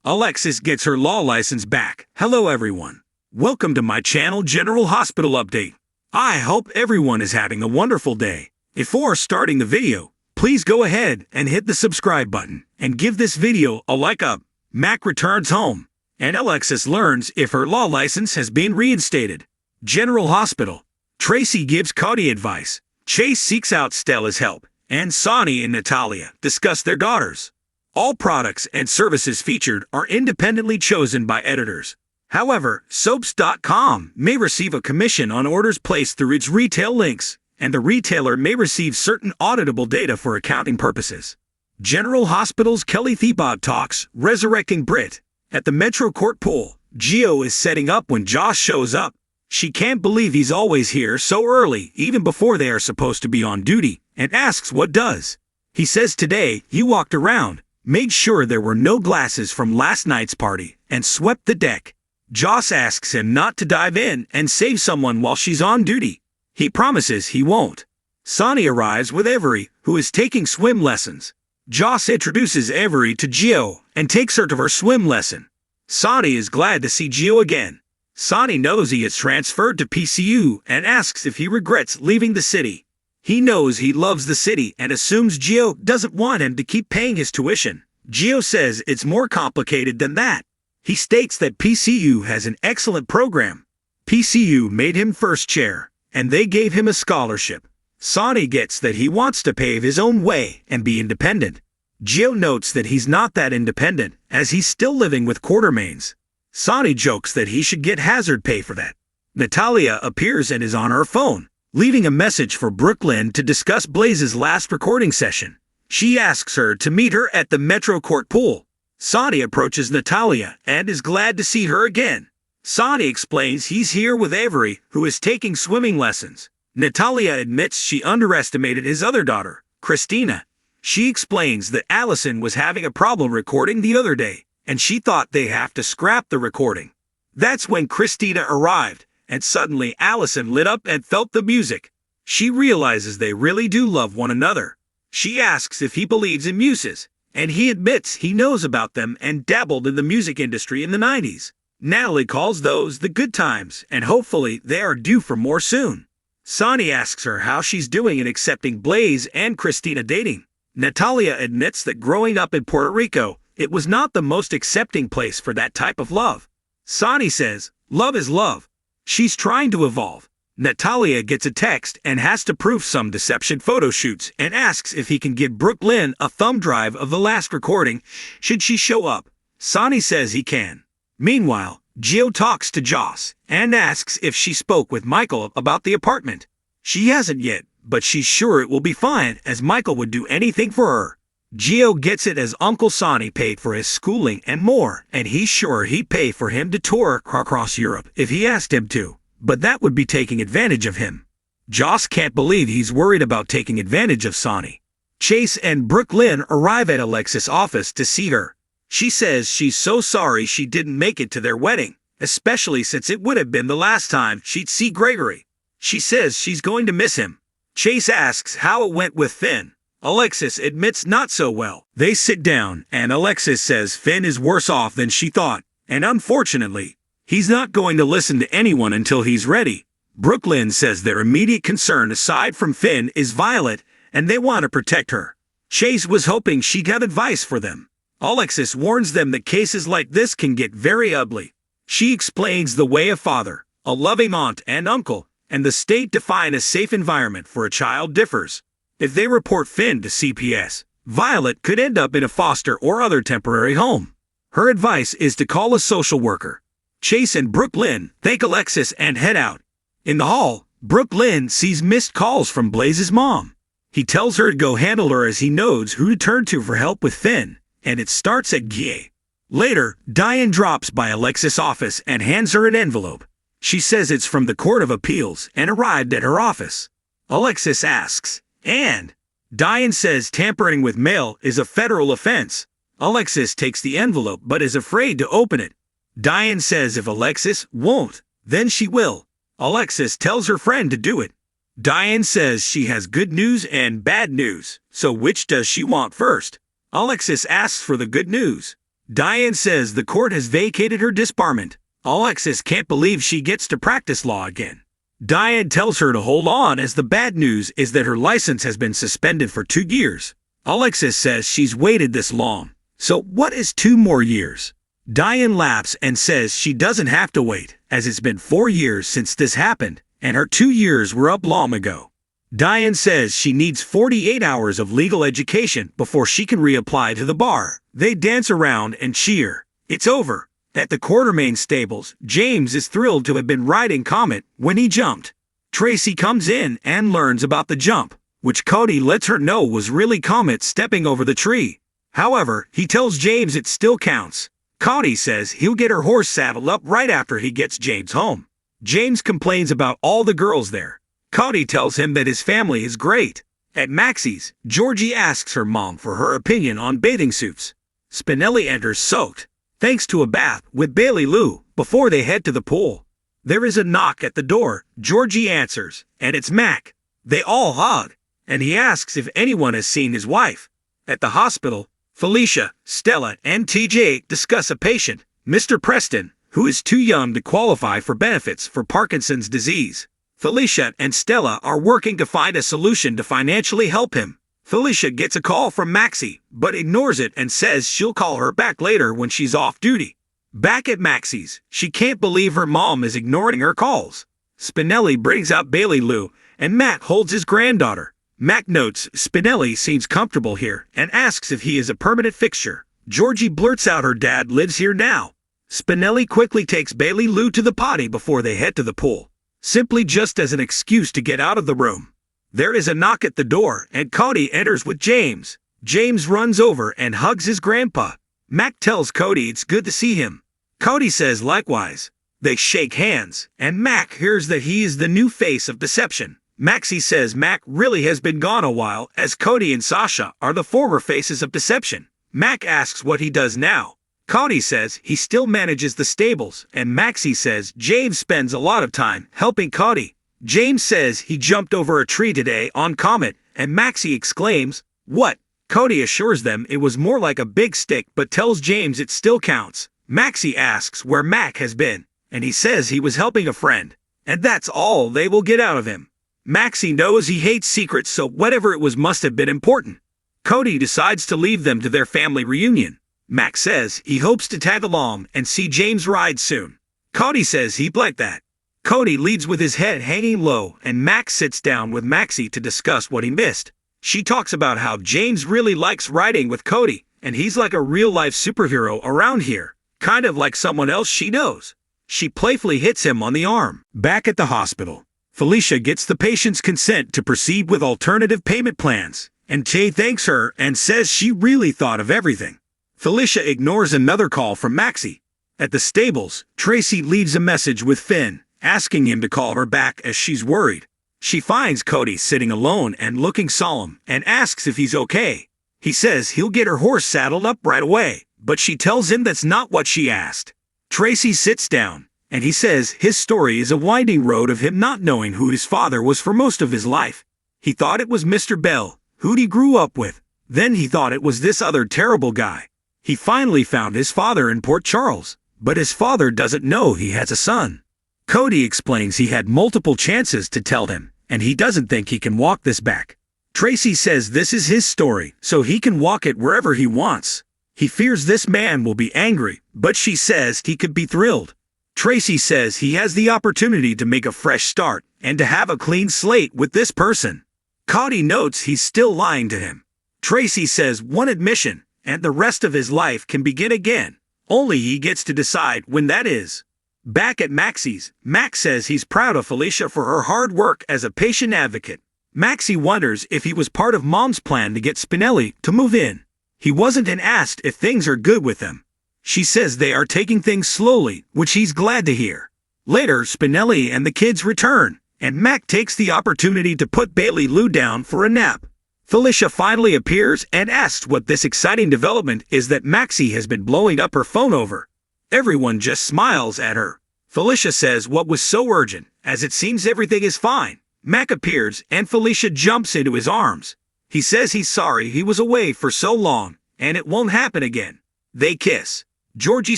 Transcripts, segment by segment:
Alexis gets her law license back. Hello everyone. Welcome to my channel General Hospital Update. I hope everyone is having a wonderful day. Before starting the video, please go ahead and hit the subscribe button and give this video a like up. Mac returns home, and Alexis learns if her law license has been reinstated. General Hospital. Tracy gives Cody advice. Chase seeks out Stella's help, and Sonny and Natalia discuss their daughters. All products and services featured are independently chosen by editors. However, soaps.com may receive a commission on orders placed through its retail links, and the retailer may receive certain auditable data for accounting purposes. General Hospital's Kelly Thiebaud talks, resurrecting Brit. At the Metro Court pool, Gio is setting up when Josh shows up. She can't believe he's always here so early, even before they are supposed to be on duty, and asks what does. He says today he walked around, made sure there were no glasses from last night's party, and swept the deck. Joss asks him not to dive in and save someone while she's on duty. He promises he won't. Sonny arrives with Avery, who is taking swim lessons. Joss introduces Avery to Gio and takes her to her swim lesson. Sonny is glad to see Gio again. Sonny knows he is transferred to PCU and asks if he regrets leaving the city. He knows he loves the city and assumes Gio doesn't want him to keep paying his tuition. Gio says it's more complicated than that. He states that PCU has an excellent program. PCU made him first chair, and they gave him a scholarship. Sonny gets that he wants to pave his own way and be independent. Gio notes that he's not that independent, as he's still living with Quartermains. Sonny jokes that he should get hazard pay for that. Natalia appears and is on her phone, leaving a message for Brooklyn to discuss Blaze's last recording session. She asks her to meet her at the Metro Court pool. Sonny approaches Natalia and is glad to see her again. Sonny explains he's here with Avery, who is taking swimming lessons. Natalia admits she underestimated his other daughter, Christina. She explains that Allison was having a problem recording the other day, and she thought they have to scrap the recording. That's when Christina arrived, and suddenly Allison lit up and felt the music. She realizes they really do love one another. She asks if he believes in muses, and he admits he knows about them and dabbled in the music industry in the 90s. Natalie calls those the good times, and hopefully they are due for more soon. Sonny asks her how she's doing in accepting Blaze and Christina dating. Natalia admits that growing up in Puerto Rico, it was not the most accepting place for that type of love. Sonny says, love is love. She's trying to evolve. Natalia gets a text and has to proof some deception photo shoots and asks if he can give Brooklyn a thumb drive of the last recording should she show up. Sonny says he can. Meanwhile, Gio talks to Joss and asks if she spoke with Michael about the apartment. She hasn't yet, but she's sure it will be fine as Michael would do anything for her. Gio gets it as Uncle Sonny paid for his schooling and more, and he's sure he'd pay for him to tour across Europe if he asked him to, but that would be taking advantage of him. Joss can't believe he's worried about taking advantage of Sonny. Chase and Brooklyn arrive at Alexis' office to see her. She says she's so sorry she didn't make it to their wedding, especially since it would have been the last time she'd see Gregory. She says she's going to miss him. Chase asks how it went with Finn. Alexis admits not so well. They sit down, and Alexis says Finn is worse off than she thought, and unfortunately, he's not going to listen to anyone until he's ready. Brooklyn says their immediate concern aside from Finn is Violet, and they want to protect her. Chase was hoping she'd have advice for them. Alexis warns them that cases like this can get very ugly. She explains the way a father, a loving aunt and uncle, and the state define a safe environment for a child differs. If they report Finn to CPS, Violet could end up in a foster or other temporary home. Her advice is to call a social worker. Chase and Brooklyn thank Alexis and head out. In the hall, Brooklyn sees missed calls from Blaze's mom. He tells her to go handle her as he knows who to turn to for help with Finn, and it starts at Guy. Later, Diane drops by Alexis' office and hands her an envelope. She says it's from the Court of Appeals and arrived at her office. Alexis asks, and Diane says tampering with mail is a federal offense. Alexis takes the envelope but is afraid to open it. Diane says if Alexis won't, then she will. Alexis tells her friend to do it. Diane says she has good news and bad news, so which does she want first? Alexis asks for the good news. Diane says the court has vacated her disbarment. Alexis can't believe she gets to practice law again. Diane tells her to hold on as the bad news is that her license has been suspended for 2 years. Alexis says she's waited this long. So what is 2 more years? Diane laughs and says she doesn't have to wait, as it's been 4 years since this happened, and her 2 years were up long ago. Diane says she needs 48 hours of legal education before she can reapply to the bar. They dance around and cheer. It's over. At the Quartermain stables, James is thrilled to have been riding Comet when he jumped. Tracy comes in and learns about the jump, which Cody lets her know was really Comet stepping over the tree. However, he tells James it still counts. Cody says he'll get her horse saddled up right after he gets James home. James complains about all the girls there. Cody tells him that his family is great. At Maxie's, Georgie asks her mom for her opinion on bathing suits. Spinelli enters soaked, thanks to a bath with Bailey Lou, before they head to the pool. There is a knock at the door. Georgie answers, and it's Mac. They all hug, and he asks if anyone has seen his wife. At the hospital, Felicia, Stella, and TJ discuss a patient, Mr. Preston, who is too young to qualify for benefits for Parkinson's disease. Felicia and Stella are working to find a solution to financially help him. Felicia gets a call from Maxie, but ignores it and says she'll call her back later when she's off duty. Back at Maxie's, she can't believe her mom is ignoring her calls. Spinelli brings out Bailey Lou, and Mac holds his granddaughter. Mac notes Spinelli seems comfortable here and asks if he is a permanent fixture. Georgie blurts out her dad lives here now. Spinelli quickly takes Bailey Lou to the potty before they head to the pool, simply just as an excuse to get out of the room. There is a knock at the door and Cody enters with James. James runs over and hugs his grandpa. Mac tells Cody it's good to see him. Cody says likewise. They shake hands, and Mac hears that he is the new face of deception. Maxie says Mac really has been gone a while, as Cody and Sasha are the former faces of deception. Mac asks what he does now. Cody says he still manages the stables, and Maxie says James spends a lot of time helping Cody. James says he jumped over a tree today on Comet, and Maxie exclaims, "What?" Cody assures them it was more like a big stick but tells James it still counts. Maxie asks where Mac has been, and he says he was helping a friend, and that's all they will get out of him. Maxie knows he hates secrets, so whatever it was must have been important. Cody decides to leave them to their family reunion. Mac says he hopes to tag along and see James ride soon. Cody says he'd like that. Cody leads with his head hanging low, and Mac sits down with Maxie to discuss what he missed. She talks about how James really likes riding with Cody, and he's like a real-life superhero around here, kind of like someone else she knows. She playfully hits him on the arm. Back at the hospital, Felicia gets the patient's consent to proceed with alternative payment plans, and Tay thanks her and says she really thought of everything. Felicia ignores another call from Maxie. At the stables, Tracy leaves a message with Finn, asking him to call her back as she's worried. She finds Cody sitting alone and looking solemn, and asks if he's okay. He says he'll get her horse saddled up right away, but she tells him that's not what she asked. Tracy sits down, and he says his story is a winding road of him not knowing who his father was for most of his life. He thought it was Mr. Bell, who he grew up with. Then he thought it was this other terrible guy. He finally found his father in Port Charles, but his father doesn't know he has a son. Cody explains he had multiple chances to tell him, and he doesn't think he can walk this back. Tracy says this is his story, so he can walk it wherever he wants. He fears this man will be angry, but she says he could be thrilled. Tracy says he has the opportunity to make a fresh start and to have a clean slate with this person. Cody notes he's still lying to him. Tracy says one admission, and the rest of his life can begin again. Only he gets to decide when that is. Back at Maxie's, Max says he's proud of Felicia for her hard work as a patient advocate. Maxie wonders if he was part of Mom's plan to get Spinelli to move in. He wasn't, and asked if things are good with them. She says they are taking things slowly, which he's glad to hear. Later, Spinelli and the kids return, and Mac takes the opportunity to put Bailey Lou down for a nap. Felicia finally appears and asks what this exciting development is that Maxie has been blowing up her phone over. Everyone just smiles at her. Felicia says what was so urgent, as it seems everything is fine. Mac appears and Felicia jumps into his arms. He says he's sorry he was away for so long, and it won't happen again. They kiss. Georgie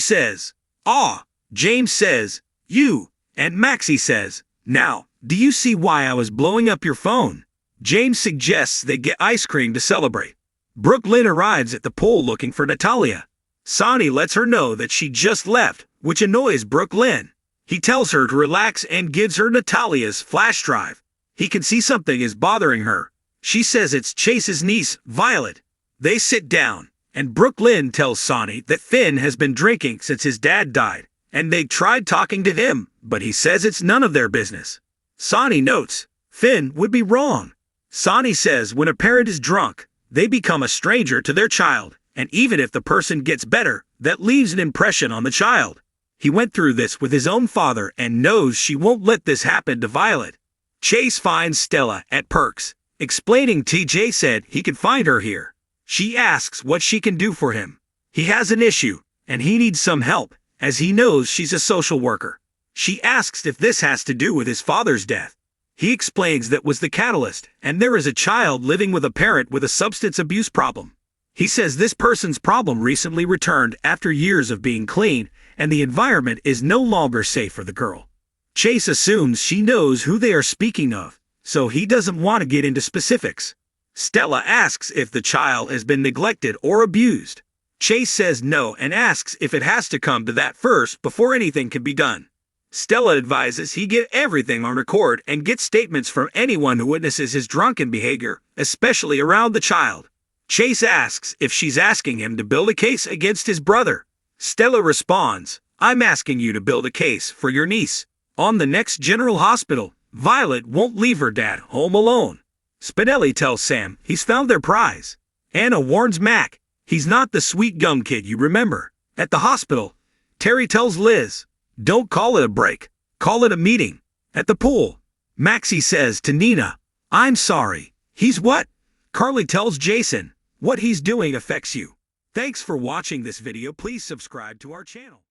says, "Aw." James says, "You." And Maxie says, "Now, do you see why I was blowing up your phone?" James suggests they get ice cream to celebrate. Brooklyn arrives at the pool looking for Natalia. Sonny lets her know that she just left, which annoys Brooklyn. He tells her to relax and gives her Natalia's flash drive. He can see something is bothering her. She says it's Chase's niece, Violet. They sit down, and Brooklyn tells Sonny that Finn has been drinking since his dad died, and they tried talking to him, but he says it's none of their business. Sonny notes, Finn would be wrong. Sonny says when a parent is drunk, they become a stranger to their child, and even if the person gets better, that leaves an impression on the child. He went through this with his own father and knows she won't let this happen to Violet. Chase finds Stella at Perks, explaining TJ said he could find her here. She asks what she can do for him. He has an issue, and he needs some help, as he knows she's a social worker. She asks if this has to do with his father's death. He explains that was the catalyst, and there is a child living with a parent with a substance abuse problem. He says this person's problem recently returned after years of being clean, and the environment is no longer safe for the girl. Chase assumes she knows who they are speaking of, so he doesn't want to get into specifics. Stella asks if the child has been neglected or abused. Chase says no and asks if it has to come to that first before anything can be done. Stella advises he get everything on record and get statements from anyone who witnesses his drunken behavior, especially around the child. Chase asks if she's asking him to build a case against his brother. Stella responds, "I'm asking you to build a case for your niece." On the next General Hospital, Violet won't leave her dad home alone. Spinelli tells Sam he's found their prize. Anna warns Mac he's not the sweet gum kid you remember. At the hospital, Terry tells Liz, "Don't call it a break, call it a meeting." At the pool, Maxie says to Nina, "I'm sorry." "He's what?" Carly tells Jason, "What he's doing affects you." Thanks for watching this video. Please subscribe to our channel.